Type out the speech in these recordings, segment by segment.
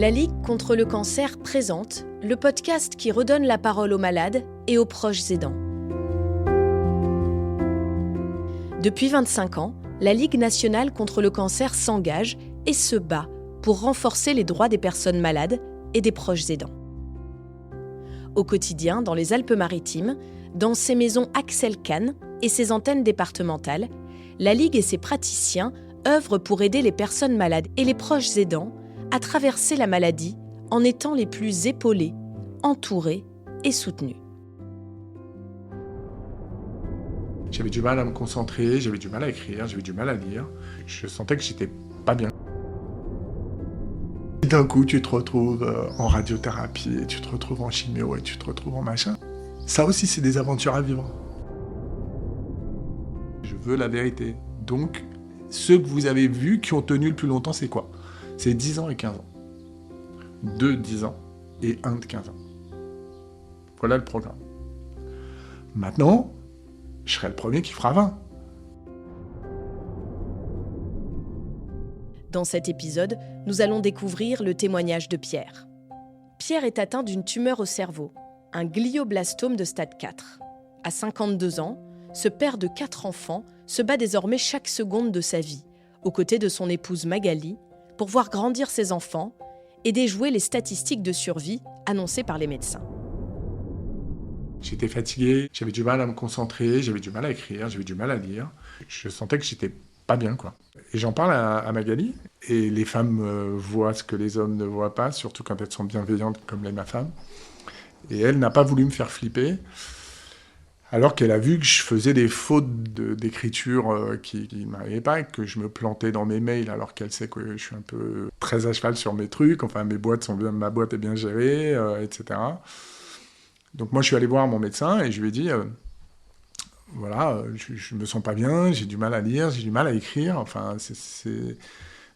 La Ligue contre le cancer présente le podcast qui redonne la parole aux malades et aux proches aidants. Depuis 25 ans, la Ligue nationale contre le cancer s'engage et se bat pour renforcer les droits des personnes malades et des proches aidants. Au quotidien, dans les Alpes-Maritimes, dans ses maisons Axel Kahn et ses antennes départementales, la Ligue et ses praticiens œuvrent pour aider les personnes malades et les proches aidants à traverser la maladie en étant les plus épaulés, entourés et soutenus. J'avais du mal à me concentrer, j'avais du mal à écrire, j'avais du mal à lire. Je sentais que j'étais pas bien. Et d'un coup, tu te retrouves en radiothérapie, et tu te retrouves en chimio, et tu te retrouves en machin. Ça aussi, c'est des aventures à vivre. Je veux la vérité. Donc, ceux que vous avez vus qui ont tenu le plus longtemps, c'est quoi ? C'est 10 ans et 15 ans. 2 10 ans et 1 de 15 ans. Voilà le programme. Maintenant, je serai le premier qui fera 20. Dans cet épisode, nous allons découvrir le témoignage de Pierre. Pierre est atteint d'une tumeur au cerveau, un glioblastome de stade 4. À 52 ans, ce père de 4 enfants se bat désormais chaque seconde de sa vie, aux côtés de son épouse Magali, pour voir grandir ses enfants et déjouer les statistiques de survie annoncées par les médecins. J'étais fatigué, j'avais du mal à me concentrer, j'avais du mal à écrire, j'avais du mal à lire. Je sentais que j'étais pas bien, quoi. Et j'en parle à Magali, et les femmes voient ce que les hommes ne voient pas, surtout quand elles sont bienveillantes comme l'est ma femme. Et elle n'a pas voulu me faire flipper, alors qu'elle a vu que je faisais des fautes d'écriture qui ne m'arrivaient pas, et que je me plantais dans mes mails, alors qu'elle sait que je suis un peu très à cheval sur mes trucs, enfin ma boîte est bien gérée, etc. Donc moi je suis allé voir mon médecin et je lui ai dit, je me sens pas bien, j'ai du mal à lire, j'ai du mal à écrire, enfin c'est...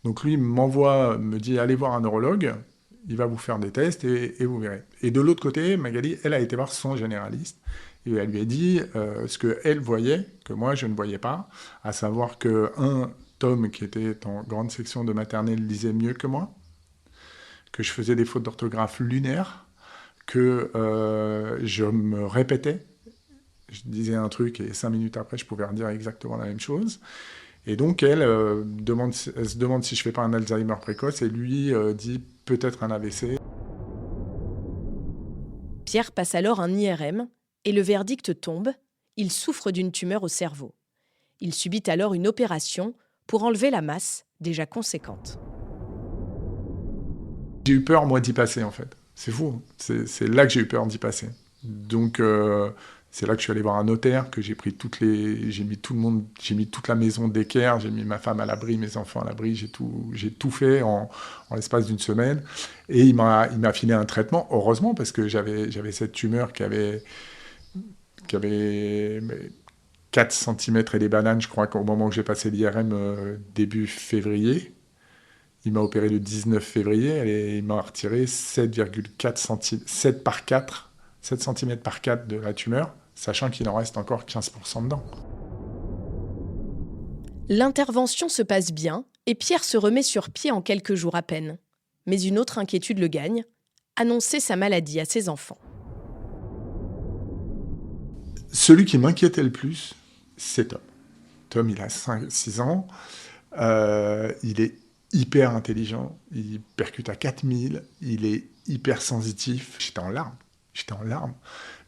Donc lui me dit allez voir un neurologue, il va vous faire des tests et vous verrez. Et de l'autre côté, Magali, elle a été voir son généraliste et elle lui a dit ce qu'elle voyait, que moi je ne voyais pas, à savoir que Tom, qui était en grande section de maternelle, lisait mieux que moi, que je faisais des fautes d'orthographe lunaires, que je me répétais, je disais un truc et 5 minutes après, je pouvais redire exactement la même chose. Et donc, elle se demande si je ne fais pas un Alzheimer précoce et lui dit peut-être un AVC. Pierre passe alors un IRM et le verdict tombe, il souffre d'une tumeur au cerveau. Il subit alors une opération pour enlever la masse, déjà conséquente. J'ai eu peur, moi, d'y passer, en fait. C'est fou, c'est là que j'ai eu peur d'y passer. Donc, c'est là que je suis allé voir un notaire, que j'ai mis toute la maison d'équerre, j'ai mis ma femme à l'abri, mes enfants à l'abri, j'ai tout fait en l'espace d'une semaine. Et il m'a filé un traitement, heureusement, parce que j'avais cette tumeur qui avait 4 cm et des bananes, je crois qu'au moment où j'ai passé l'IRM début février. Il m'a opéré le 19 février et il m'a retiré 7,4 cm, 7 cm par 4 de la tumeur, sachant qu'il en reste encore 15% dedans. L'intervention se passe bien et Pierre se remet sur pied en quelques jours à peine. Mais une autre inquiétude le gagne, annoncer sa maladie à ses enfants. Celui qui m'inquiétait le plus, c'est Tom. Tom, il a 6 ans, il est hyper intelligent, il percute à 4000, il est hyper sensitif. J'étais en larmes.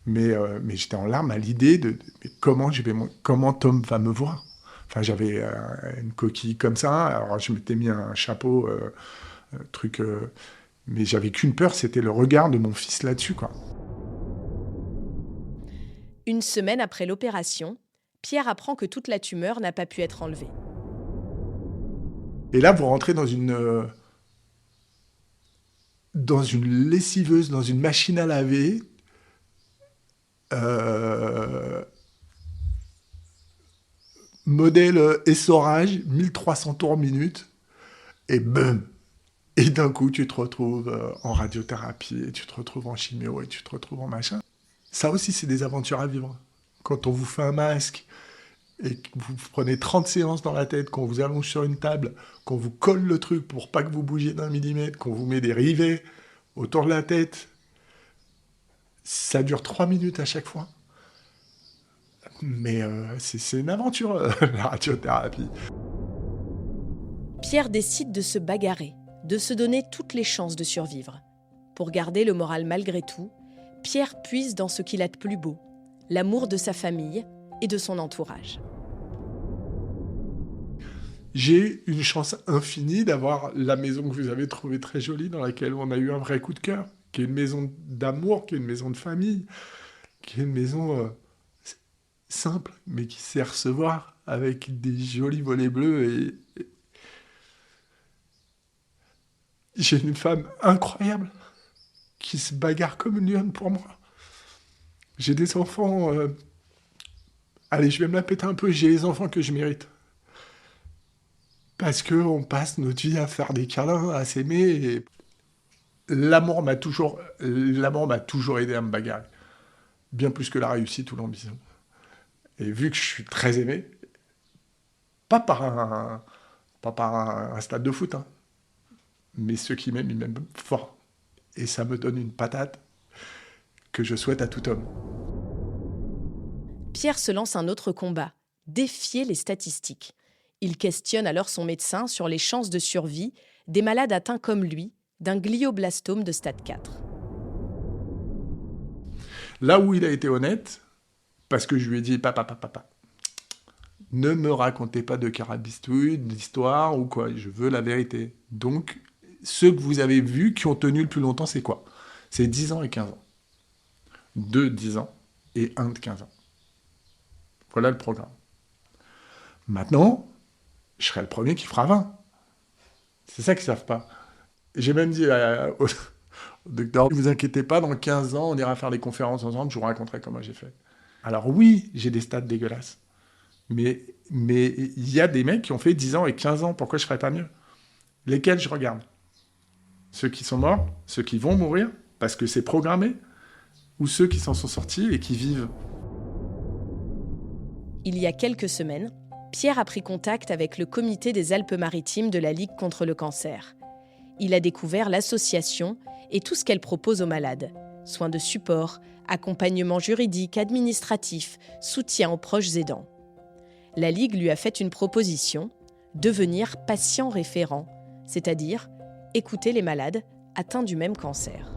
Mais j'étais en larmes à l'idée de comment Tom va me voir. Enfin, j'avais une coquille comme ça, alors je m'étais mis un chapeau, mais j'avais qu'une peur, c'était le regard de mon fils là-dessus, quoi. Une semaine après l'opération, Pierre apprend que toute la tumeur n'a pas pu être enlevée. Et là, vous rentrez dans une lessiveuse, dans une machine à laver, modèle essorage, 1300 tours minute, et boum. Et d'un coup, tu te retrouves en radiothérapie, et tu te retrouves en chimio, et tu te retrouves en machin. Ça aussi, c'est des aventures à vivre. Quand on vous fait un masque, et que vous prenez 30 séances dans la tête, qu'on vous allonge sur une table, qu'on vous colle le truc pour pas que vous bougiez d'un millimètre, qu'on vous met des rivets autour de la tête, ça dure 3 minutes à chaque fois. Mais c'est une aventure, la radiothérapie. Pierre décide de se bagarrer, de se donner toutes les chances de survivre. Pour garder le moral malgré tout, Pierre puise dans ce qu'il a de plus beau, l'amour de sa famille et de son entourage. J'ai une chance infinie d'avoir la maison que vous avez trouvée très jolie, dans laquelle on a eu un vrai coup de cœur, qui est une maison d'amour, qui est une maison de famille, qui est une maison simple, mais qui sait recevoir avec des jolis volets bleus. Et j'ai une femme incroyable qui se bagarre comme une lionne pour moi. J'ai des enfants... Allez, je vais me la péter un peu, j'ai les enfants que je mérite. Parce qu'on passe notre vie à faire des câlins, à s'aimer. Et l'amour m'a toujours aidé à me bagarrer. Bien plus que la réussite ou l'ambition. Et vu que je suis très aimé, pas par un stade de foot, hein, mais ceux qui m'aiment, ils m'aiment fort. Et ça me donne une patate que je souhaite à tout homme. Pierre se lance un autre combat, défier les statistiques. Il questionne alors son médecin sur les chances de survie des malades atteints comme lui d'un glioblastome de stade 4. Là où il a été honnête, parce que je lui ai dit, papa, ne me racontez pas de carabistouilles, d'histoire ou quoi, je veux la vérité. Donc, ceux que vous avez vus qui ont tenu le plus longtemps, c'est quoi? C'est 10 ans et 15 ans. 2 de 10 ans et 1 de 15 ans. Voilà le programme. Maintenant, je serai le premier qui fera 20. C'est ça qu'ils ne savent pas. J'ai même dit au docteur, ne vous inquiétez pas, dans 15 ans, on ira faire des conférences ensemble, je vous raconterai comment j'ai fait. Alors oui, j'ai des stats dégueulasses. Mais il y a des mecs qui ont fait 10 ans et 15 ans, pourquoi je ne ferais pas mieux? Lesquels je regarde? Ceux qui sont morts, ceux qui vont mourir, parce que c'est programmé, ou ceux qui s'en sont sortis et qui vivent? Il y a quelques semaines, Pierre a pris contact avec le comité des Alpes-Maritimes de la Ligue contre le cancer. Il a découvert l'association et tout ce qu'elle propose aux malades. Soins de support, accompagnement juridique, administratif, soutien aux proches aidants. La Ligue lui a fait une proposition, devenir patient référent, c'est-à-dire écouter les malades atteints du même cancer.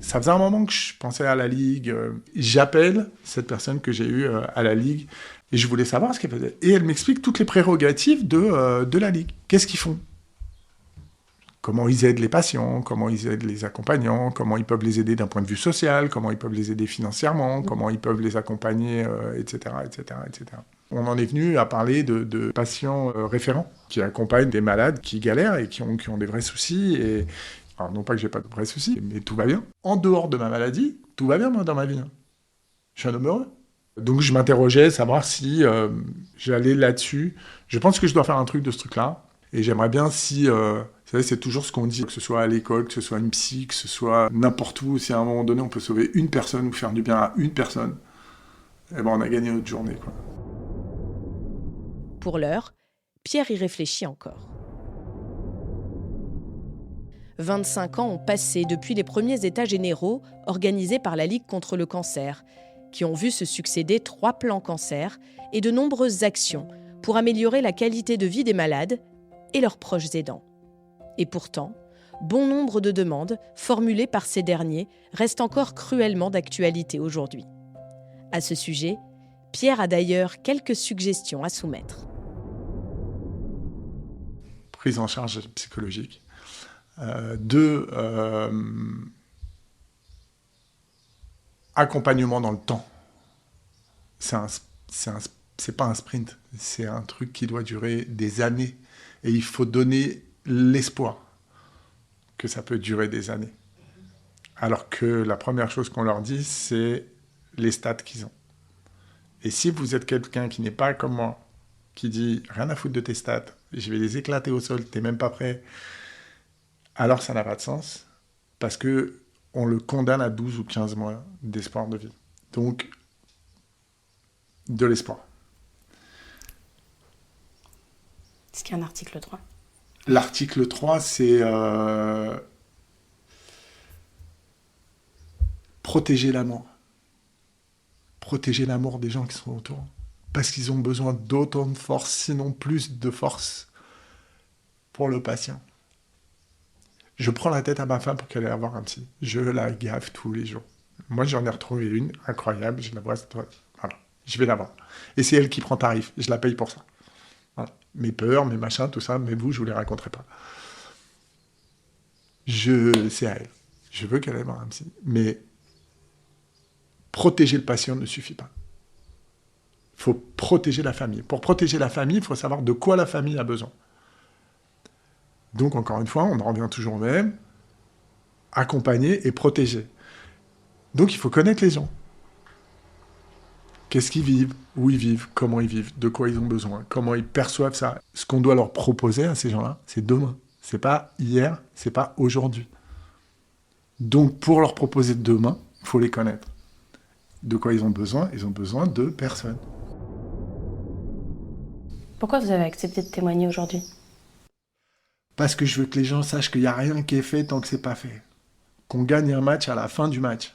Ça faisait un moment que je pensais à la Ligue. J'appelle cette personne que j'ai eue à la Ligue et je voulais savoir ce qu'elle faisait. Et elle m'explique toutes les prérogatives de la Ligue. Qu'est-ce qu'ils font? Comment ils aident les patients, comment ils aident les accompagnants, comment ils peuvent les aider d'un point de vue social, comment ils peuvent les aider financièrement, comment ils peuvent les accompagner, etc., etc., etc. On en est venu à parler de patients référents qui accompagnent des malades qui galèrent et qui ont des vrais soucis. Alors, non pas que j'ai pas de vrais soucis, mais tout va bien. En dehors de ma maladie, tout va bien, moi, dans ma vie. Je suis un homme heureux. Donc, je m'interrogeais, savoir si j'allais là-dessus. Je pense que je dois faire un truc de ce truc-là. Et j'aimerais bien si... vous savez, c'est toujours ce qu'on dit, que ce soit à l'école, que ce soit une psy, que ce soit n'importe où. Si à un moment donné, on peut sauver une personne ou faire du bien à une personne, eh ben, on a gagné notre journée, quoi. Pour l'heure, Pierre y réfléchit encore. 25 ans ont passé depuis les premiers états généraux organisés par la Ligue contre le cancer, qui ont vu se succéder 3 plans cancer et de nombreuses actions pour améliorer la qualité de vie des malades et leurs proches aidants. Et pourtant, bon nombre de demandes formulées par ces derniers restent encore cruellement d'actualité aujourd'hui. À ce sujet, Pierre a d'ailleurs quelques suggestions à soumettre. Prise en charge psychologique. accompagnement dans le temps. C'est pas un sprint, c'est un truc qui doit durer des années. Et il faut donner l'espoir que ça peut durer des années. Alors que la première chose qu'on leur dit, c'est les stats qu'ils ont. Et si vous êtes quelqu'un qui n'est pas comme moi, qui dit « rien à foutre de tes stats, je vais les éclater au sol, t'es même pas prêt », alors ça n'a pas de sens, parce qu'on le condamne à 12 ou 15 mois d'espoir de vie. Donc, de l'espoir. Est-ce qu'il y a un article 3 ? L'article 3, c'est protéger l'amour. Protéger l'amour des gens qui sont autour. Parce qu'ils ont besoin d'autant de force, sinon plus de force, pour le patient. Je prends la tête à ma femme pour qu'elle aille avoir un psy. Je la gaffe tous les jours. Moi, j'en ai retrouvé une, incroyable, je la vois, voilà, je vais la voir. Et c'est elle qui prend tarif, je la paye pour ça. Voilà. Mes peurs, mes machins, tout ça, mais vous, je vous les raconterai pas. C'est à elle. Je veux qu'elle aille voir un psy. Mais protéger le patient ne suffit pas. Il faut protéger la famille. Pour protéger la famille, il faut savoir de quoi la famille a besoin. Donc, encore une fois, on en revient toujours au même. Accompagner et protéger. Donc, il faut connaître les gens. Qu'est-ce qu'ils vivent, où ils vivent, comment ils vivent, de quoi ils ont besoin, comment ils perçoivent ça. Ce qu'on doit leur proposer à ces gens-là, c'est demain. C'est pas hier, c'est pas aujourd'hui. Donc, pour leur proposer demain, il faut les connaître. De quoi ils ont besoin de personnes. Pourquoi vous avez accepté de témoigner aujourd'hui ? Parce que je veux que les gens sachent qu'il n'y a rien qui est fait tant que c'est pas fait. Qu'on gagne un match à la fin du match.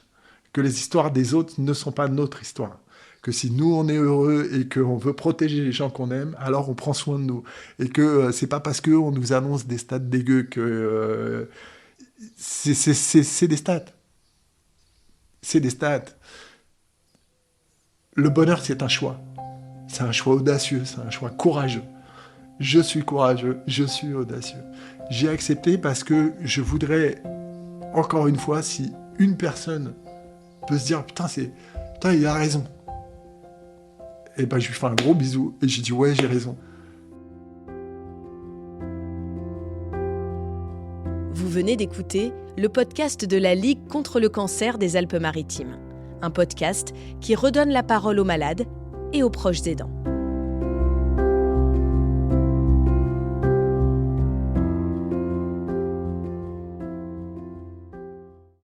Que les histoires des autres ne sont pas notre histoire. Que si nous, on est heureux et qu'on veut protéger les gens qu'on aime, alors on prend soin de nous. Et que c'est pas parce qu'on nous annonce des stats dégueux que... c'est des stats. C'est des stats. Le bonheur, c'est un choix. C'est un choix audacieux, c'est un choix courageux. Je suis courageux, je suis audacieux. J'ai accepté parce que je voudrais, encore une fois, si une personne peut se dire « Putain, il a raison », et ben je lui fais un gros bisou et je dis « Ouais, j'ai raison ». Vous venez d'écouter le podcast de la Ligue contre le cancer des Alpes-Maritimes. Un podcast qui redonne la parole aux malades et aux proches aidants.